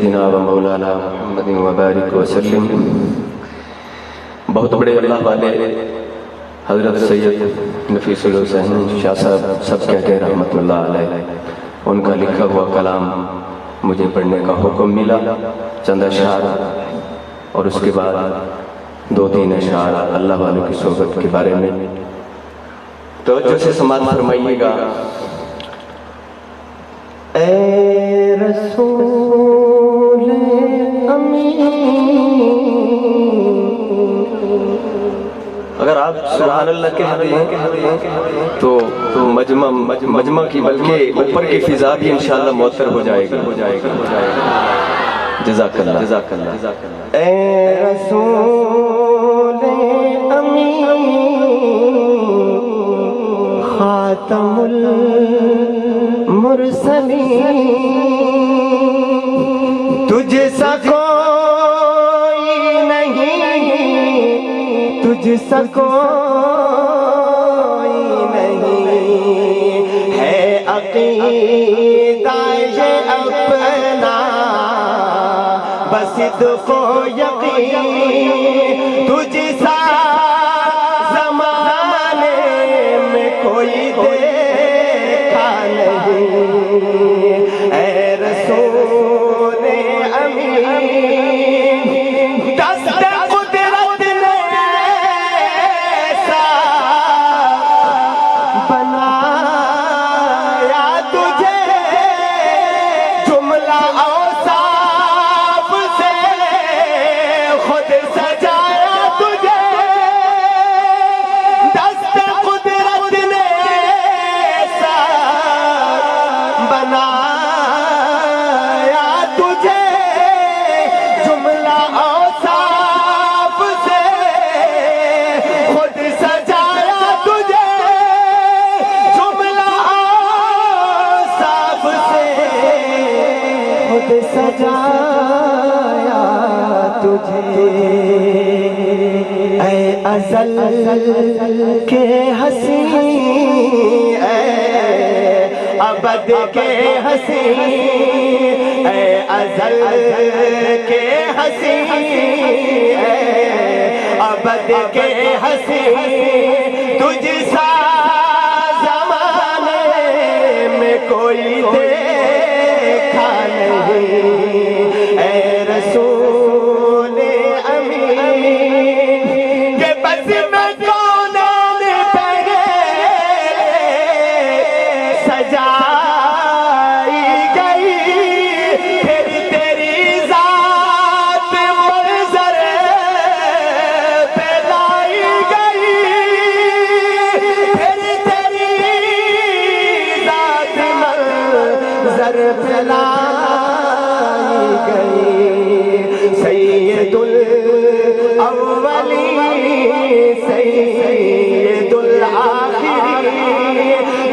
سیدنا و مولانا محمد وبارک وسلم۔ بہت بڑے اللہ والے حضرت سید نفیس الحسین شاہ صاحب سب کہتے ہیں رحمت اللہ علیہ، ان کا لکھا ہوا کلام مجھے پڑھنے کا حکم ملا، چند اشعار اور اس کے بعد 2-3 اشعار اللہ والوں کی صحبت کے بارے میں توجہ سے سماعت فرمائیے گا۔ اے رسول امین، اگر آپ سبحان اللہ کہہ دیں تو مجمع کی بلکہ اوپر کی فضا بھی انشاءاللہ معطر ہو جائے گی۔ جزاک اللہ جزاک اللہ۔ اے رسول امین خاتم المرسلین، تجھ سا کوئی نہیں، تجھ سا کوئی نہیں ہے عقیدہ یہ اپنا بس صدق و یقین، تجھ سا زمانے میں کوئی دیکھا نہیں، اے رسول امین، دست قدرت نے ایسا بنایا تجھے، جملہ اوصاف سے خود سجایا تجھے، دست قدرت نے ایسا بنایا تجھے، جملہ اوصاف سے خود سجایا تجھے، جملہ اوصاف سے خود سجایا تجھے، اے ازل کے حسین، اے ابد کے حسین، اے ازل کے حسین، اے ابد کے حسین، تجھ سا زمانے میں کوئی دیکھا نہیں، اے رسول امین، کہ بس میں کونین پہلے سجائی گئی، پھر تیری ذات منظر پہ لائی گئی، پھر تیری ذات منظر پہ لائی گئی، سید الاولین سید الآخرین،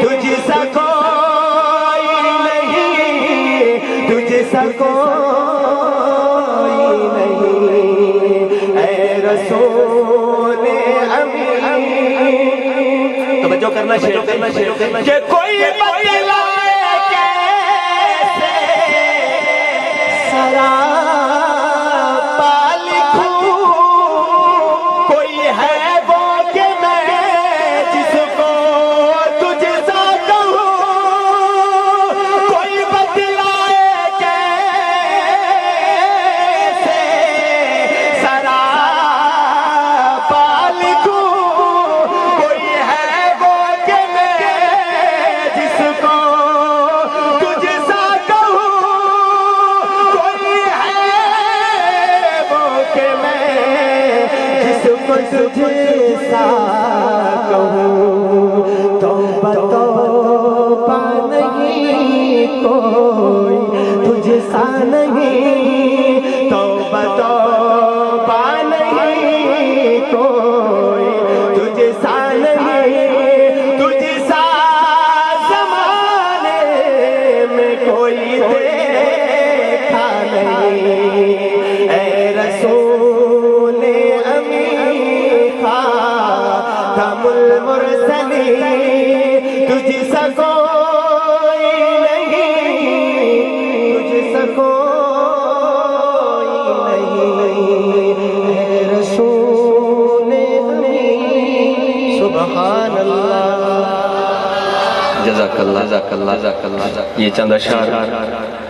تجھ سا کوئی نہیں، تجھ سا کوئی نہیں، اے رسول امین۔ توجہ کرنا شروع کہ کوئی بتلائے کیسے سراپا لکھوں، کوئی ہے وہ کہ میں جس کو تجھ سا کہوں، کوئی بتلائے کیسے سراپا لکھوں، کوئی ہے وہ کہ میں جس کو تجھ سا کہوں، کوئی ہے وہ کہ میں جس کو تجھ سا کہوں، توبہ توبہ نہیں کوئی تجھ سا نہیں، توبہ توبہ نہیں کوئی تجھ سا نہیں، تجھ سا زمانے میں کوئی دیکھا نہیں، اے رسول امین خاتم المرسلین، تجھ سا کوئی نہیں، تجھ سا کوئی سبحان اللہ. جزاک اللہ. یہ چند اشعار